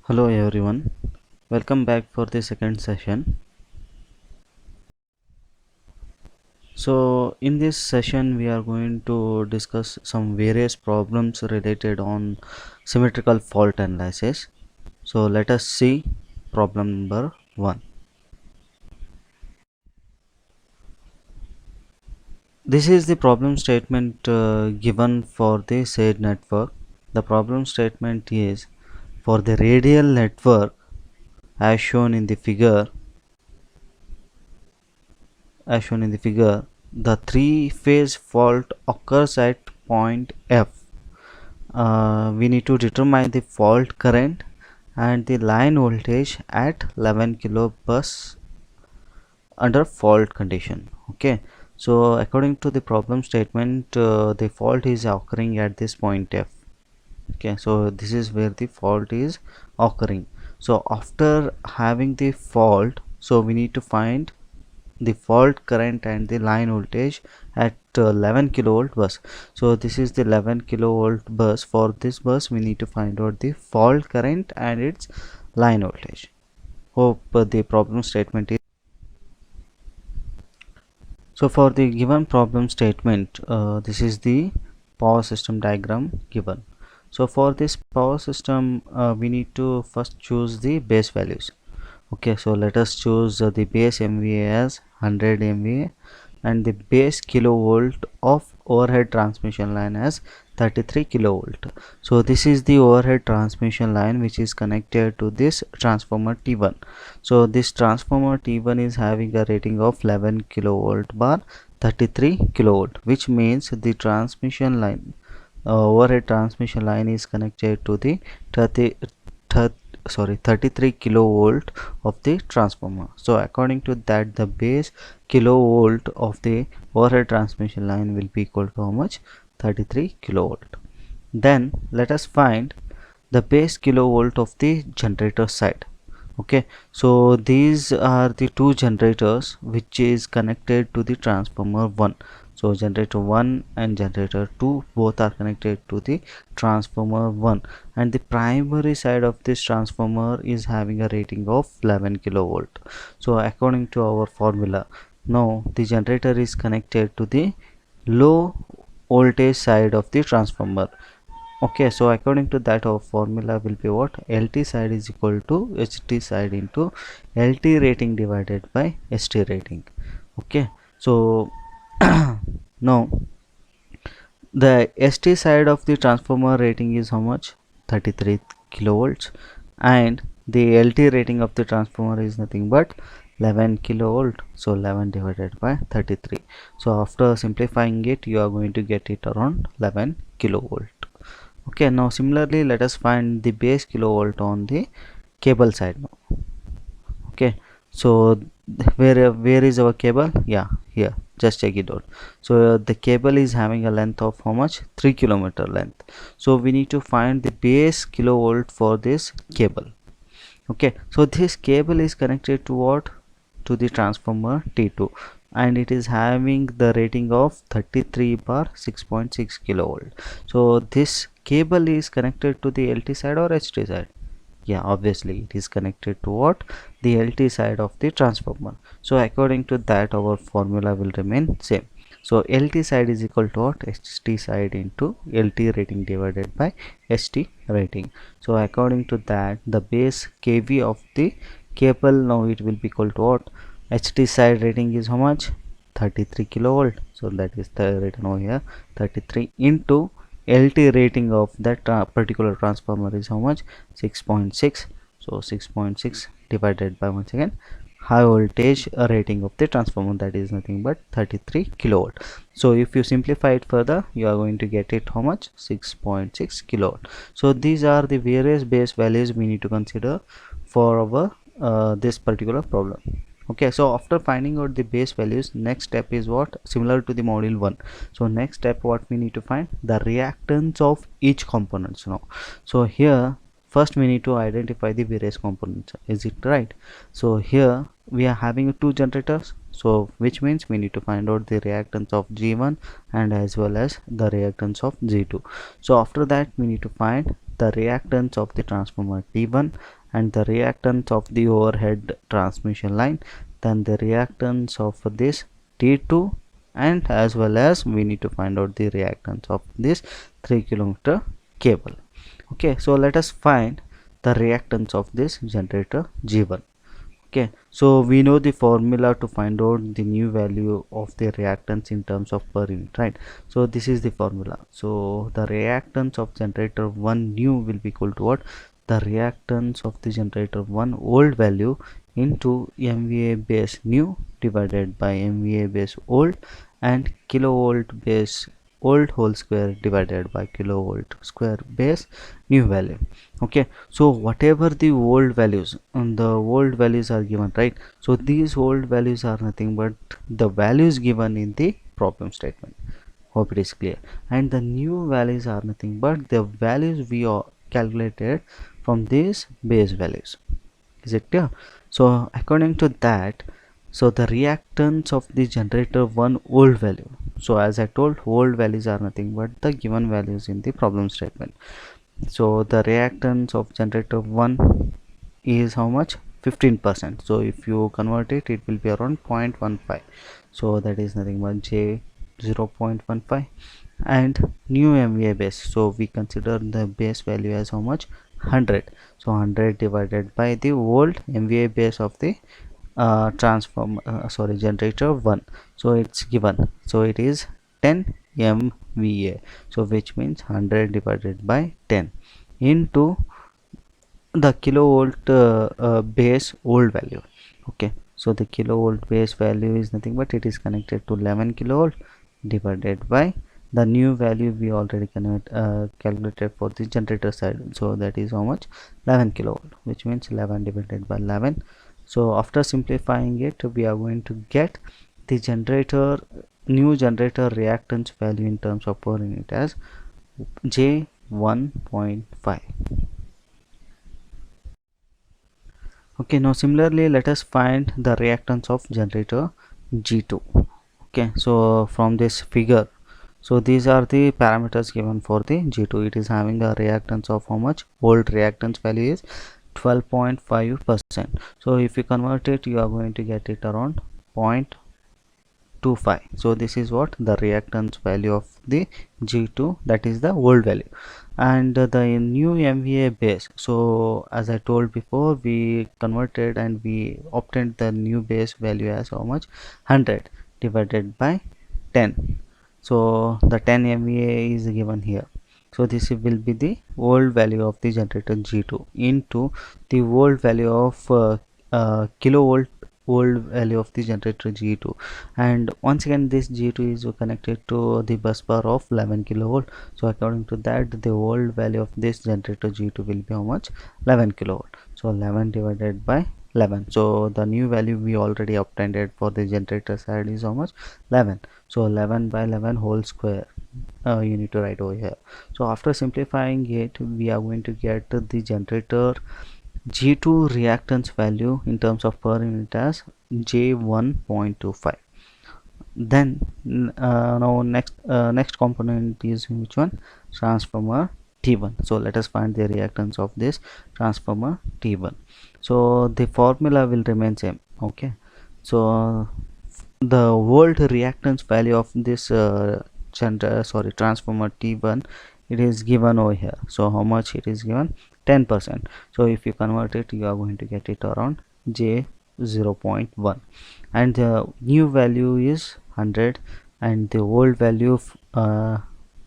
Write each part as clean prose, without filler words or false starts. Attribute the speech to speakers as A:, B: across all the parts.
A: Hello everyone, welcome back for the second session. So in this session we are going to discuss some various problems related on symmetrical fault analysis. So let us see problem number 1. This is the problem statement given for the said network. The problem statement is for the radial network as shown in the figure. The three-phase fault occurs at point F. We need to determine the fault current and the line voltage at 11 kilobus under fault condition. Okay, so according to the problem statement, the fault is occurring at this point F. Okay, so this is where the fault is occurring. So after having the fault, so we need to find the fault current and the line voltage at 11 kilovolt bus. So this is the 11 kilovolt bus. For this bus we need to find out the fault current and its line voltage. Hope the problem statement is so. For the given problem statement, this is the power system diagram given. So for this power system, we need to first choose the base values. Okay, so let us choose the base MVA as 100 MVA and the base kilovolt of overhead transmission line as 33 kilovolt. So this is the overhead transmission line which is connected to this transformer T1. So this transformer T1 is having a rating of 11 kilovolt bar 33 kilovolt, which means the transmission line overhead transmission line is connected to the 33 kilovolt of the transformer. So according to that, the base kilovolt of the overhead transmission line will be equal to how much? 33 kilovolt. Then let us find the base kilovolt of the generator side. Okay, so these are the two generators which is connected to the transformer 1. So generator 1 and generator 2 both are connected to the transformer 1, and the primary side of this transformer is having a rating of 11 kilovolt. So according to our formula, now the generator is connected to the low voltage side of the transformer. Okay, so according to that our formula will be what? LT side is equal to HT side into LT rating divided by ST rating. Okay, so now the ST side of the transformer rating is how much? 33 kilovolts, and the LT rating of the transformer is nothing but 11 kilovolt. So 11 divided by 33. So after simplifying it, you are going to get it around 11 kilovolt. Okay, now similarly let us find the base kilovolt on the cable side now. Okay, so where is our cable? Yeah, here, just check it out. So the cable is having a length of how much? 3 kilometer length. So we need to find the base kilovolt for this cable. Okay, so this cable is connected to what? To the transformer T2, and it is having the rating of 33 bar 6.6 kilovolt. So this cable is connected to the LT side or HT side? Yeah, obviously it is connected to what? The LT side of the transformer. So according to that our formula will remain same. So LT side is equal to what? HT side into LT rating divided by ST rating. So according to that, the base kV of the cable, now it will be equal to what? HT side rating is how much? 33 kilovolt. So that is the written over here, 33 into LT rating of that particular transformer is how much? 6.6. So 6.6 divided by, once again, high voltage rating of the transformer, that is nothing but 33 kilovolt. So if you simplify it further, you are going to get it how much? 6.6 kilovolt. So these are the various base values we need to consider for our this particular problem. Okay, so after finding out the base values, next step is what? Similar to the module 1. So next step, what we need to find? The reactance of each components now. So here first we need to identify the various components. Is it right? So here we are having two generators, so which means we need to find out the reactance of G1 and as well as the reactance of G2. So after that we need to find the reactance of the transformer T1 and the reactance of the overhead transmission line, then the reactance of this T2, and as well as we need to find out the reactance of this 3 km cable. Okay, so let us find the reactance of this generator G1. Okay, so we know the formula to find out the new value of the reactance in terms of per unit, right? So this is the formula. So the reactance of generator 1 new will be equal to what? The reactance of the generator 1 old value into MVA base new divided by MVA base old and kilovolt base old whole square divided by kilovolt square base new value. Okay, so whatever the old values, and the old values are given, right? So these old values are nothing but the values given in the problem statement. Hope it is clear. And the new values are nothing but the values we are calculated from these base values. Is it clear? So according to that, so the reactance of the generator 1 old value, so as I told, old values are nothing but the given values in the problem statement. So the reactance of generator 1 is how much? 15%. So if you convert it, it will be around 0.15. So that is nothing but J 0.15. And new MVA base, so we consider the base value as how much? 100. So 100 divided by the old MVA base of the generator 1. So it's given, so it is 10 MVA, so which means 100 divided by 10 into the kilovolt base old value. Okay, so the kilovolt base value is nothing but it is connected to 11 kilovolt divided by the new value we already calculated for the generator side, so that is how much? 11 kilovolt, which means 11 divided by 11. So after simplifying it, we are going to get the new generator reactance value in terms of per unit as J 1.5. Okay, now similarly let us find the reactance of generator G2. Okay, so from this figure, so these are the parameters given for the G2. It is having a reactance of how much? Old reactance value is 12.5%. so if you convert it, you are going to get it around 0.25. so this is what the reactance value of the G2, that is the old value. And the new MVA base, so as I told before, we converted and we obtained the new base value as how much? 100 divided by 10. So the 10 MVA is given here. So this will be the old value of the generator G2 into the old value of kilovolt old value of the generator G2. And once again this G2 is connected to the bus bar of 11 kilovolt. So according to that, the old value of this generator G2 will be how much? 11 kilovolt. So 11 divided by 11. So the new value we already obtained it for the generator side is how much? 11. So 11 by 11 whole square, you need to write over here. So after simplifying it, we are going to get the generator G2 reactance value in terms of per unit as J 1.25. Then now next component is which one? Transformer T1. So let us find the reactance of this transformer T1. So the formula will remain same. Okay, so the volt reactance value of this transformer T1, it is given over here. So how much it is given? 10%. so if you convert it, you are going to get it around J 0.1. and the new value is 100 and the old value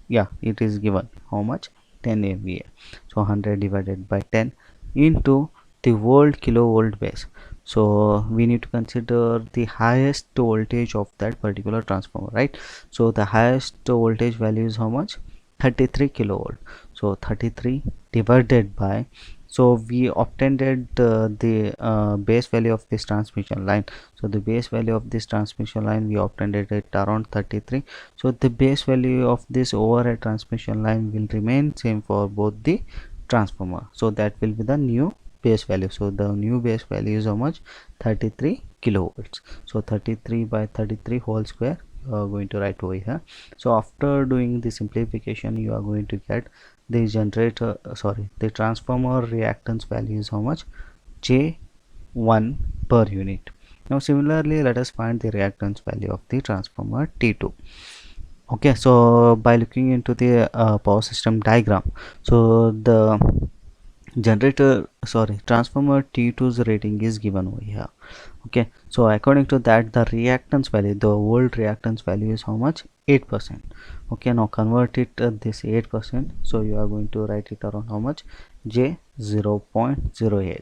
A: yeah, it is given how much? 10 MVA. so 100 divided by 10 into the old kilovolt base. So we need to consider the highest voltage of that particular transformer, right? So the highest voltage value is how much? 33 kilovolt. So 33 divided by, so we obtained the base value of this transmission line. So the base value of this transmission line we obtained it at around 33. So the base value of this overhead transmission line will remain same for both the transformer. So that will be the new base value. So the new base value is how much? 33 kilovolts. So 33 by 33 whole square, you are going to write over here. So after doing the simplification, you are going to get the the transformer reactance value is how much? J1 per unit. Now similarly, let us find the reactance value of the transformer T2. Okay, so by looking into the power system diagram, so the transformer T2's rating is given over here. Okay, so according to that, the reactance value, the old reactance value is how much? 8%. Okay, now convert it this 8%, so you are going to write it around how much? J 0.08,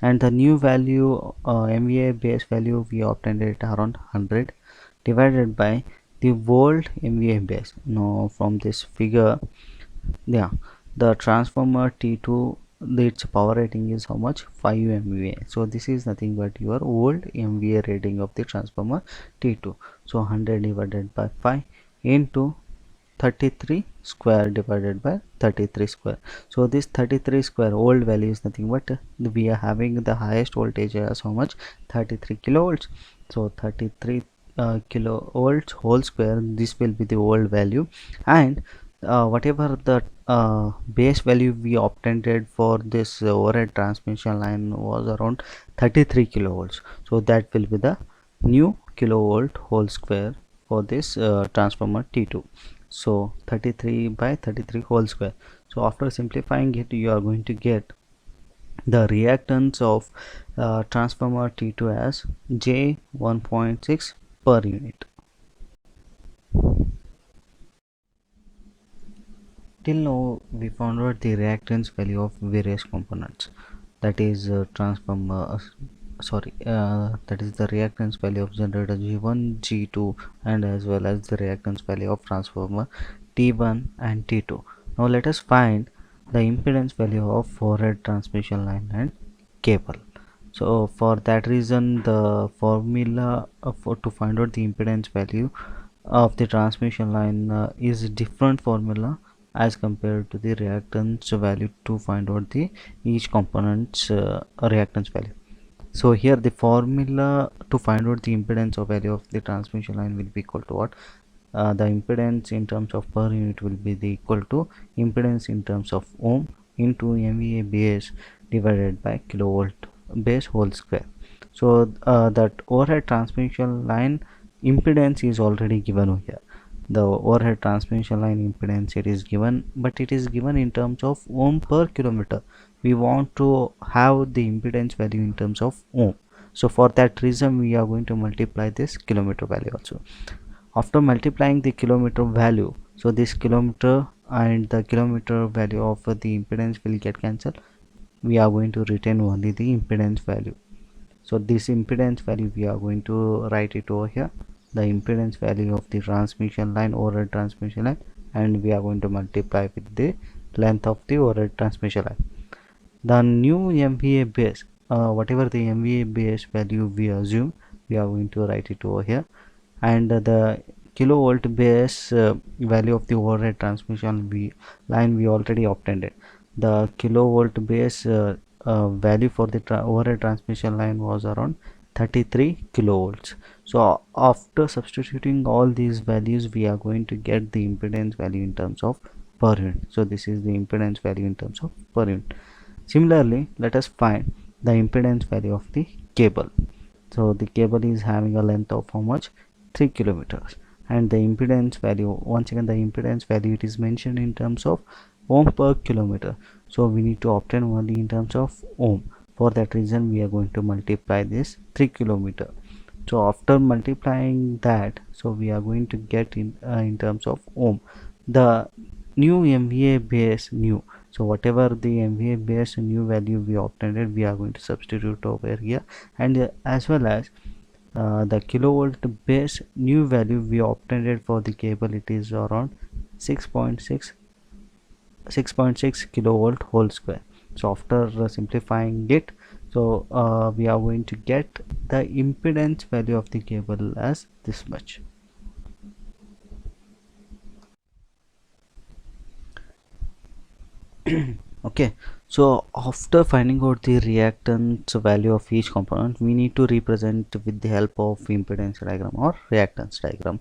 A: and the new value, MVA base value, we obtained it around 100 divided by the old MVA base. Now from this figure, yeah, the transformer T2, its power rating is how much? 5 MVA. So this is nothing but your old MVA rating of the transformer T2. So 100 divided by 5 into 33 square divided by 33 square. So this 33 square old value is nothing but we are having the highest voltage as how much? 33 kilovolts. So 33 kilovolts whole square, this will be the old value, and whatever the base value we obtained for this overhead transmission line was around 33 kilovolts. So that will be the new kilovolt whole square for this transformer T2. So 33 by 33 whole square. So after simplifying it, you are going to get the reactance of transformer T2 as J 1.6 per unit. Till now we found out the reactance value of various components, that is transformer that is the reactance value of generator G1, G2, and as well as the reactance value of transformer T1 and T2. Now let us find the impedance value of overhead transmission line and cable. So for that reason, the formula to find out the impedance value of the transmission line is different formula as compared to the reactance value to find out the each component's reactance value. So here the formula to find out the impedance or value of the transmission line will be equal to what? The impedance in terms of per unit will be the equal to impedance in terms of ohm into MVA base divided by kilovolt base whole square. So that overhead transmission line impedance is already given over here. The overhead transmission line impedance, it is given, but it is given in terms of ohm per kilometer. We want to have the impedance value in terms of ohm. So for that reason, we are going to multiply this kilometer value also. After multiplying the kilometer value, so this kilometer and the kilometer value of the impedance will get cancelled. We are going to retain only the impedance value. So this impedance value, we are going to write it over here, the impedance value of the transmission line, overhead transmission line, and we are going to multiply with the length of the overhead transmission line. The new MVA base, whatever the MVA base value we assume, we are going to write it over here, and the kilovolt base value of the overhead transmission line we already obtained it. The kilovolt base value for the overhead transmission line was around 33 kilovolts. So after substituting all these values, we are going to get the impedance value in terms of per unit. So this is the impedance value in terms of per unit. Similarly, let us find the impedance value of the cable. So the cable is having a length of how much? 3 kilometers, and the impedance value, once again the impedance value, it is mentioned in terms of ohm per kilometer. So we need to obtain only in terms of ohm. For that reason, we are going to multiply this 3 kilometer. So after multiplying that, so we are going to get in terms of ohm the new MVA base new. So whatever the MVA base new value we obtained, we are going to substitute over here, and as well as the kilovolt base new value we obtained for the cable, it is around 6.6 kilovolt whole square. So after simplifying it, so we are going to get the impedance value of the cable as this much. Okay, so after finding out the reactance value of each component, we need to represent with the help of impedance diagram or reactance diagram.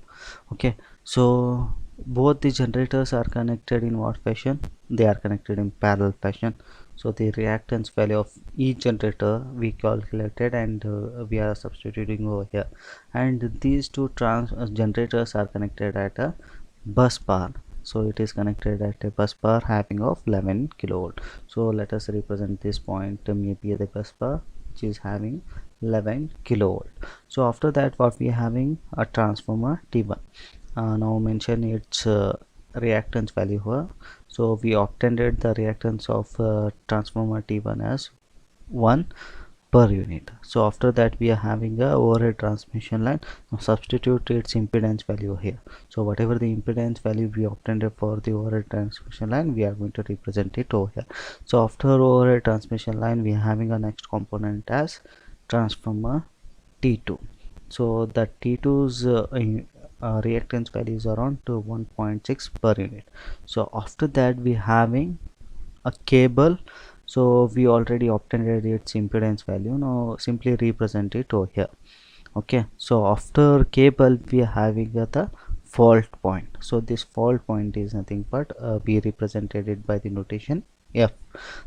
A: Okay, so both the generators are connected in what fashion? They are connected in parallel fashion. So the reactance value of each generator we calculated, and we are substituting over here, and these two generators are connected at a bus bar. So it is connected at a bus bar having of 11 kilovolt. So let us represent this point, maybe the bus bar which is having 11 kilovolt. So after that, what we are having, a transformer T1. Now mention its reactance value here. So we obtained the reactance of transformer T1 as 1 per unit. So after that, we are having a overhead transmission line. Now substitute its impedance value here. So whatever the impedance value we obtained for the overhead transmission line, we are going to represent it over here. So after overhead transmission line, we are having a next component as transformer T2. So the T2's reactance value is around to 1.6 per unit. So after that, we having a cable. So we already obtained its impedance value. Now simply represent it over here. Okay, so after cable, we are having the fault point. So this fault point is nothing but we represented it by the notation F.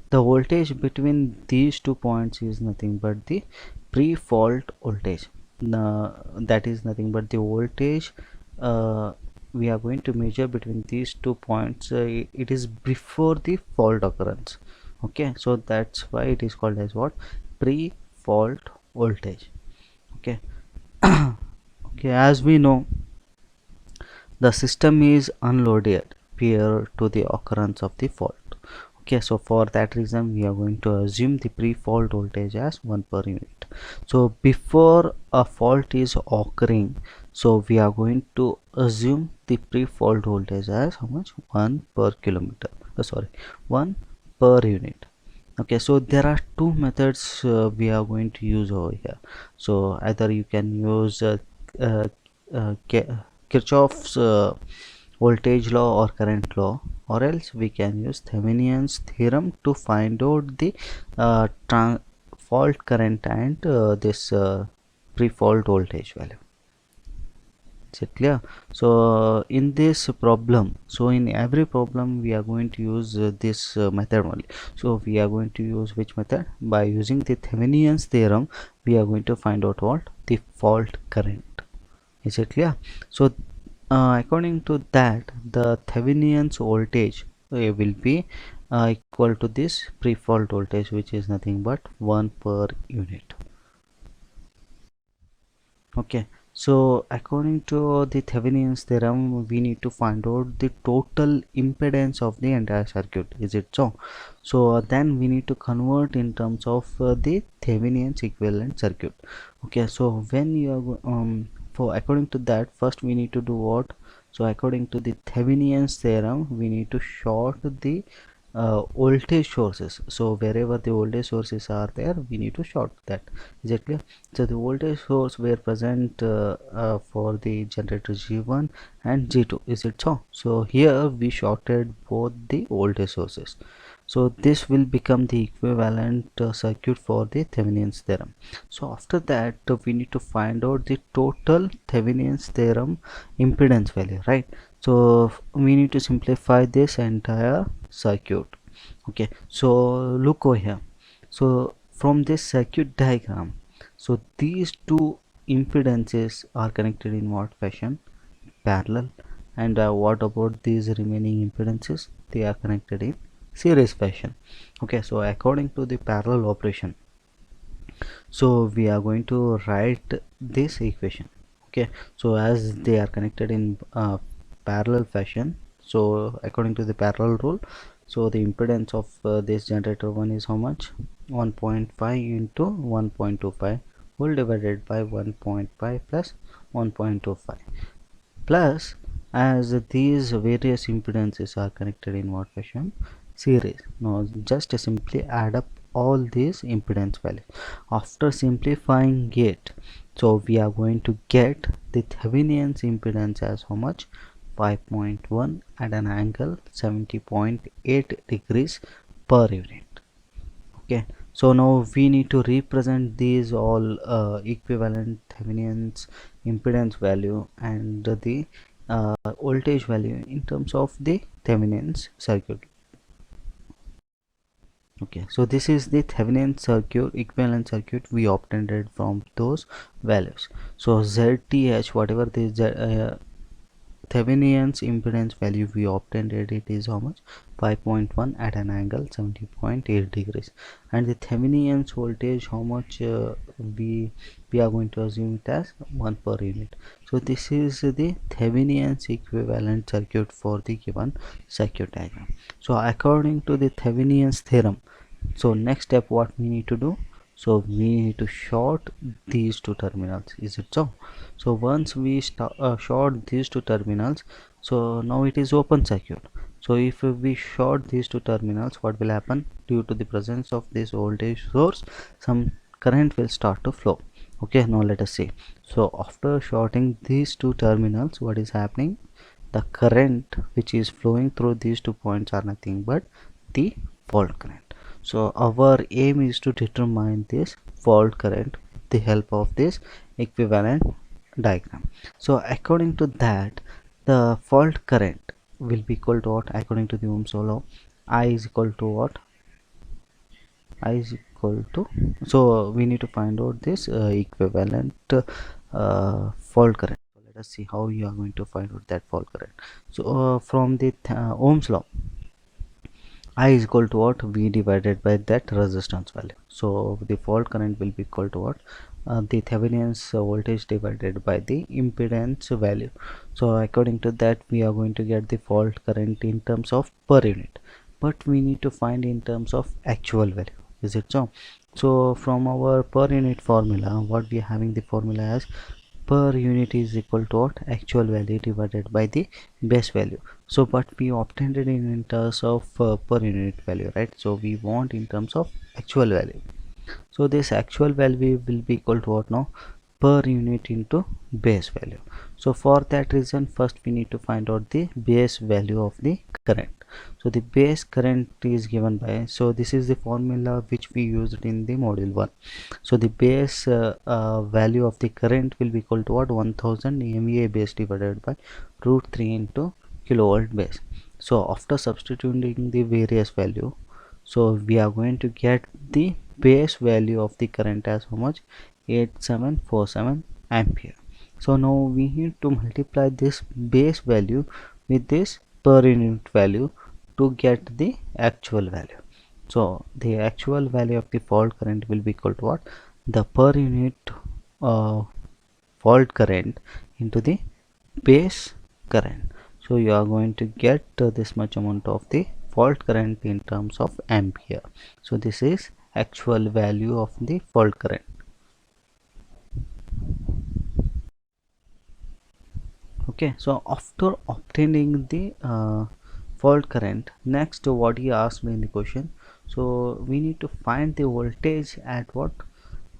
A: The voltage between these 2 points is nothing but the pre-fault voltage. That is nothing but the voltage we are going to measure between these 2 points. It is before the fault occurrence. Okay, so that's why it is called as what? Pre-fault voltage. Okay. Okay, as we know, the system is unloaded prior to the occurrence of the fault. Okay, so for that reason, we are going to assume the pre-fault voltage as 1 per unit. So before a fault is occurring, so we are going to assume the pre-fault voltage as how much? 1 per kilometer. Sorry, 1 per unit. Okay, so there are two methods we are going to use over here. So either you can use uh, Kirchhoff's voltage law or current law, or else we can use Thevenin's theorem to find out the fault current and this pre-fault voltage value. Is it clear? So in this problem, so in every problem we are going to use this method only. So we are going to use which method? By using the Thevenin's theorem, we are going to find out what? The fault current. Is it clear? So according to that, the Thevenin's voltage will be equal to this pre-fault voltage, which is nothing but 1 per unit. Okay, so according to the Thevenin's theorem, we need to find out the total impedance of the entire circuit. Is it so? So then we need to convert in terms of the Thevenin's equivalent circuit. Okay, so when you are for according to that, first we need to do what? So according to the Thevenin's theorem, we need to short the voltage sources. So wherever the voltage sources are there, we need to short that. Is it clear? So the voltage source were present for the generator G1 and G2. Is it so? So here we shorted both the voltage sources. So this will become the equivalent circuit for the Thevenin's theorem. So after that, we need to find out the total Thevenin's theorem impedance value, right? So we need to simplify this entire circuit. Okay, so look over here. So from this circuit diagram, so these two impedances are connected in what fashion? Parallel. And what about these remaining impedances? They are connected in series fashion. Okay, so according to the parallel operation, so we are going to write this equation. Okay, so as they are connected in parallel fashion, so according to the parallel rule, so the impedance of this generator 1 is how much? 1.5 into 1.25 whole divided by 1.5 plus 1.25, plus as these various impedances are connected in what fashion? Series. Now just simply add up all these impedance values. After simplifying it, so we are going to get the Thevenin's impedance as how much? 5.1 at an angle 70.8 degrees per unit. Okay, so now we need to represent these all equivalent Thevenin's impedance value and the voltage value in terms of the Thevenin's circuit. Okay, so this is the Thevenin circuit, equivalent circuit we obtained it from those values. So ZTH, whatever the Thevenin's impedance value we obtained it is how much? 5.1 at an angle 70.8 degrees. And the Thevenin's voltage, how much we are going to assume it as 1 per unit. So this is the Thevenin's equivalent circuit for the given circuit diagram. So according to the Thevenin's theorem, so next step what we need to do, so we need to short these two terminals. Is it so? So once we short these two terminals, so now it is open circuit. So if we short these two terminals, what will happen? Due to the presence of this voltage source, some current will start to flow. Okay, now let us see. So after shorting these two terminals, what is happening? The current which is flowing through these 2 points are nothing but the fault current. So our aim is to determine this fault current with the help of this equivalent diagram. So according to that, the fault current will be equal to what? According to the Ohm's law, I is equal to what? I is equal to, so we need to find out this equivalent fault current. So let us see how you are going to find out that fault current. So from the Ohm's law, I is equal to what? V divided by that resistance value. So the fault current will be equal to what? The Thevenin's voltage divided by the impedance value. So according to that, we are going to get the fault current in terms of per unit, but we need to find in terms of actual value. Is it so? So from our per unit formula, what we are having the formula as per unit is equal to what? Actual value divided by the base value. So but we obtained it in terms of per unit value, right? So we want in terms of actual value. So this actual value will be equal to what now? Per unit into base value. So for that reason, first we need to find out the base value of the current. So the base current is given by, so this is the formula which we used in the module 1. So the base value of the current will be equal to what? 1000 MVA base divided by root 3 into kilovolt base. So after substituting the various value, so we are going to get the base value of the current as how much? 8747 ampere. So now we need to multiply this base value with this per unit value to get the actual value. So the actual value of the fault current will be equal to what? The per unit fault current into the base current. So you are going to get this much amount of the fault current in terms of ampere. So this is actual value of the fault current. Okay, so after obtaining the fault current, next what he asked me in the question, so we need to find the voltage at what?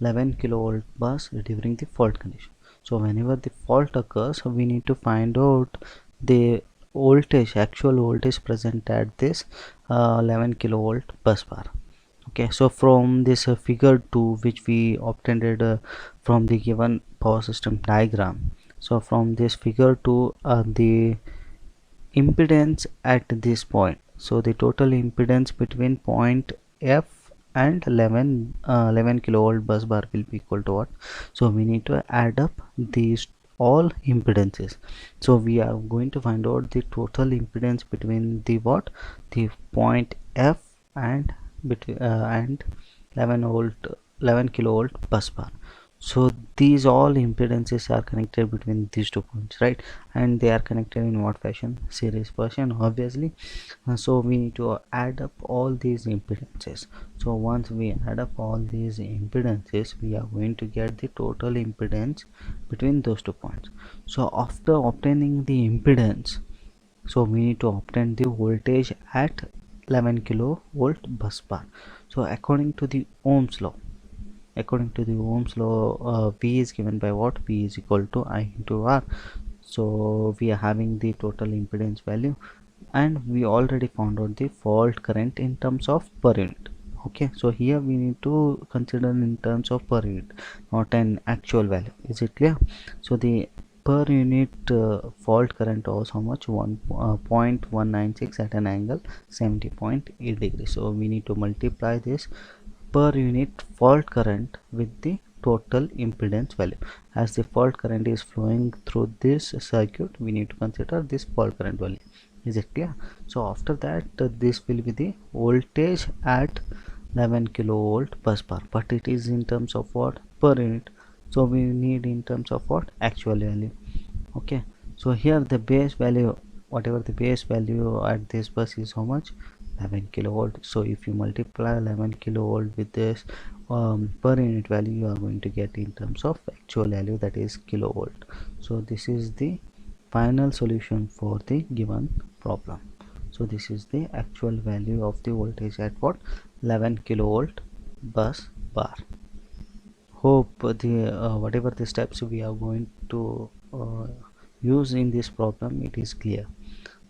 A: 11 kilovolt bus during the fault condition. So whenever the fault occurs, we need to find out the voltage, actual voltage present at this 11 kilovolt bus bar. Okay, so from this figure 2 which we obtained from the given power system diagram, so from this figure 2 the impedance at this point, so the total impedance between point F and 11 kilovolt bus bar will be equal to what? So we need to add up these all impedances. So we are going to find out the total impedance between the what? The point F and between and 11 kilovolt bus bar. So these all impedances are connected between these 2 points, right? And they are connected in what fashion? Series fashion, obviously. So we need to add up all these impedances. So once we add up all these impedances, we are going to get the total impedance between those 2 points. So after obtaining the impedance, so we need to obtain the voltage at 11 kilovolt bus bar. So according to the Ohm's law, V is given by what? V is equal to I into R. So we are having the total impedance value, and we already found out the fault current in terms of per unit. Okay, so here we need to consider in terms of per unit, not an actual value. Is it clear? So the per unit fault current was how much? 1.196 at an angle 70.8 degrees. So we need to multiply this per unit fault current with the total impedance value. As the fault current is flowing through this circuit, we need to consider this fault current value. Is it clear? So after that, this will be the voltage at 11 kilovolt bus bar, but it is in terms of what? Per unit. So we need in terms of what? Actual value. Okay, so here the base value, whatever the base value at this bus is how much? 11 kilovolt. So if you multiply 11 kilovolt with this per unit value, you are going to get in terms of actual value, that is kilovolt. So this is the final solution for the given problem. So this is the actual value of the voltage at what? 11 kilovolt bus bar. Hope the whatever the steps we are going to use in this problem, it is clear.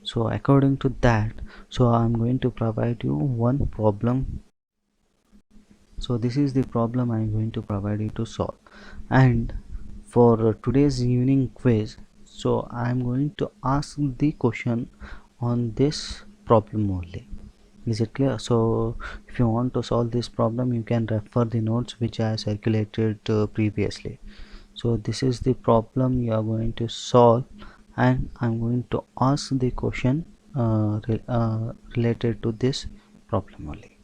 A: So according to that, so I'm going to provide you one problem. So this is the problem I'm going to provide you to solve. And for today's evening quiz, so I'm going to ask the question on this problem only. Is it clear? So if you want to solve this problem, you can refer the notes which I circulated previously. So this is the problem you are going to solve, and I'm going to ask the question related to this problem only.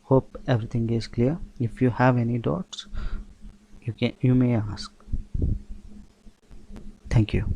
A: Hope everything is clear. If you have any doubts, you may ask. Thank you.